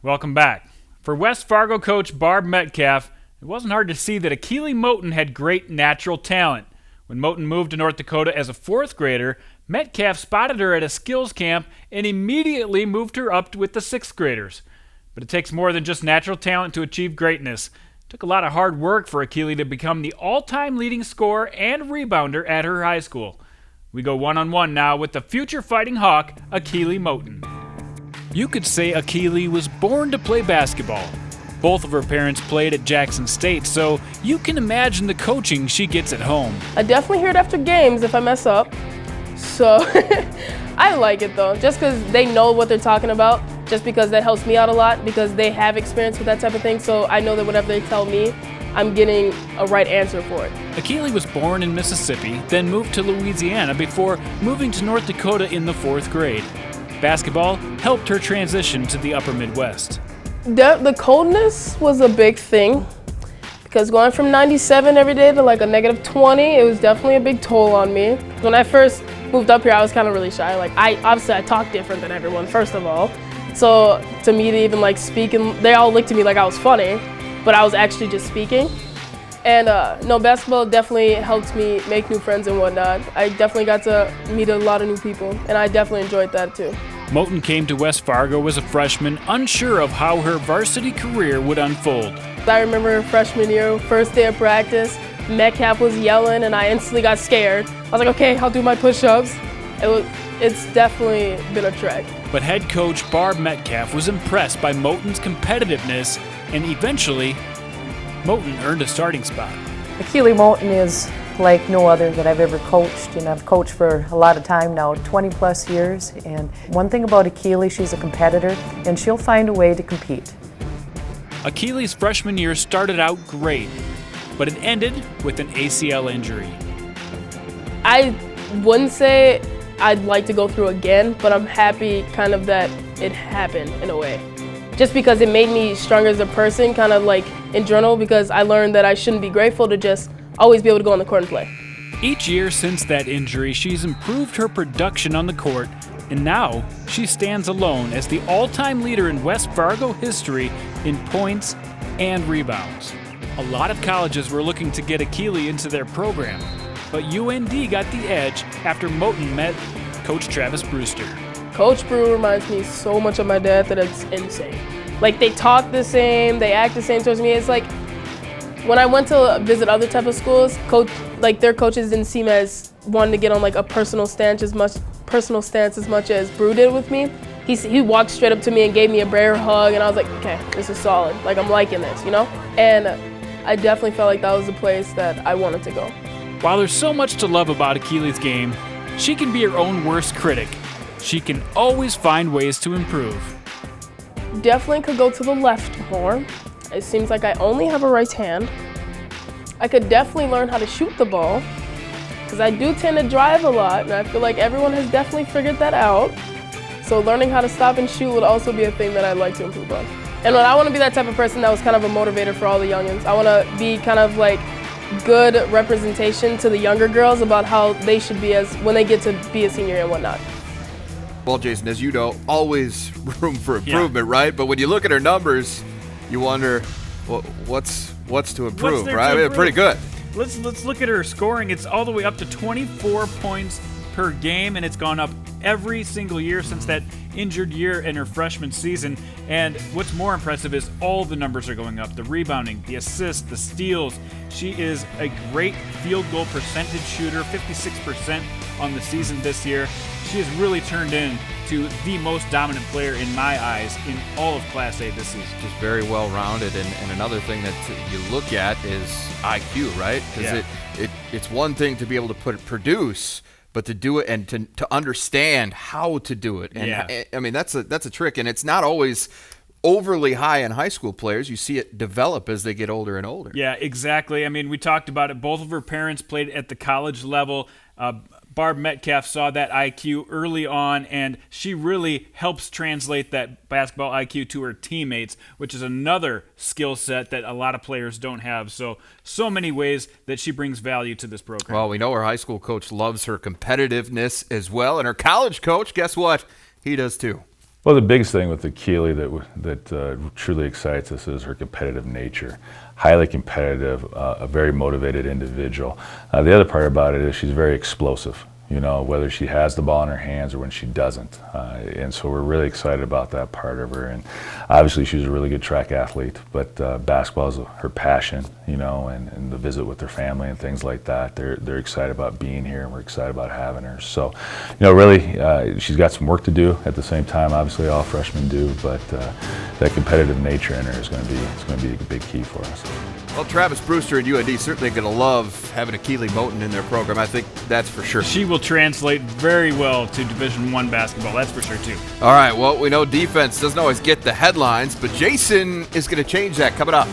Welcome back. For West Fargo coach Barb Metcalf, it wasn't hard to see that Akealy Moton had great natural talent. When Moton moved to North Dakota as a fourth grader, Metcalf spotted her at a skills camp and immediately moved her up with the sixth graders. But it takes more than just natural talent to achieve greatness. It took a lot of hard work for Akealy to become the all-time leading scorer and rebounder at her high school. We go one-on-one now with the future Fighting Hawk, Akealy Moton. You could say Akealy was born to play basketball. Both of her parents played at Jackson State, so you can imagine the coaching she gets at home. I definitely hear it after games if I mess up. So I like it though, just because they know what they're talking about, just because that helps me out a lot, because they have experience with that type of thing, so I know that whatever they tell me, I'm getting a right answer for it. Akealy was born in Mississippi, then moved to Louisiana before moving to North Dakota in the fourth grade. Basketball helped her transition to the upper Midwest. The coldness was a big thing, because going from 97 every day to like a negative 20, it was definitely a big toll on me. When I first moved up here, I was kind of really shy. Like obviously I talk different than everyone, first of all. So to me to even like speak, and they all looked at me like I was funny, but I was actually just speaking. And no, basketball definitely helped me make new friends and whatnot. I definitely got to meet a lot of new people, and I definitely enjoyed that too. Moton came to West Fargo as a freshman, unsure of how her varsity career would unfold. I remember freshman year, first day of practice, Metcalf was yelling and I instantly got scared. I was like, okay, I'll do my push-ups. It's definitely been a trek. But head coach Barb Metcalf was impressed by Moton's competitiveness, and eventually, Moton earned a starting spot. Akealy Moton is like no other that I've ever coached, and I've coached for a lot of time now, 20 plus years. And one thing about Akealy, she's a competitor, and she'll find a way to compete. Akealy's freshman year started out great, but it ended with an ACL injury. I wouldn't say I'd like to go through again, but I'm happy kind of that it happened in a way. Just because it made me stronger as a person, kind of like in journal, because I learned that I shouldn't be grateful to just always be able to go on the court and play. Each year since that injury, she's improved her production on the court, and now she stands alone as the all-time leader in West Fargo history in points and rebounds. A lot of colleges were looking to get Akealy into their program, but UND got the edge after Moton met Coach Travis Brewster. Coach Brew reminds me so much of my dad that it's insane. Like, they talk the same, they act the same towards me. It's like, when I went to visit other type of schools, their coaches didn't seem as wanting to get on like a personal stance as much as Brew did with me. He walked straight up to me and gave me a bear hug, and I was like, okay, this is solid. Like, I'm liking this, you know? And I definitely felt like that was the place that I wanted to go. While there's so much to love about Akealy's game, she can be her own worst critic. She can always find ways to improve. Definitely could go to the left more. It seems like I only have a right hand. I could definitely learn how to shoot the ball, because I do tend to drive a lot, and I feel like everyone has definitely figured that out. So learning how to stop and shoot would also be a thing that I'd like to improve on. And I want to be that type of person that was kind of a motivator for all the youngins. I want to be kind of like good representation to the younger girls about how they should be as when they get to be a senior and whatnot. Well, Jason, as you know, always room for improvement, right? But when you look at her numbers, you wonder, what's to improve, right? Improve? Pretty good. Let's look at her scoring. It's all the way up to 24 points per game, and it's gone up every single year since that injured year in her freshman season. And what's more impressive is all the numbers are going up. The rebounding, the assists, the steals. She is a great field goal percentage shooter, 56% on the season this year. She has really turned into the most dominant player in my eyes in all of Class A this season. Just very well-rounded, and another thing that you look at is IQ, right? Because it's one thing to be able to produce, but to do it and to understand how to do it. And I mean, that's a trick, and it's not always overly high in high school players. You see it develop as they get older and older. Yeah, exactly. I mean, we talked about it. Both of her parents played at the college level. Barb Metcalf saw that IQ early on, and she really helps translate that basketball IQ to her teammates, which is another skill set that a lot of players don't have. So many ways that she brings value to this program. Well, we know her high school coach loves her competitiveness as well, and her college coach, guess what? He does too. Well, the biggest thing with Akealy that truly excites us is her competitive nature. Highly competitive, a very motivated individual. The other part about it is she's very explosive. You know, whether she has the ball in her hands or when she doesn't. And so we're really excited about that part of her. And obviously she's a really good track athlete, but basketball is her passion, you know, and the visit with her family and things like that. They're excited about being here, and we're excited about having her. So, you know, really, she's got some work to do at the same time. Obviously all freshmen do, but that competitive nature in her is going to be a big key for us. Well, Travis Brewster and UND certainly going to love having Akealy Moton in their program. I think that's for sure. She will translate very well to Division I basketball. That's for sure, too. All right, well, we know defense doesn't always get the headlines, but Jason is going to change that coming up.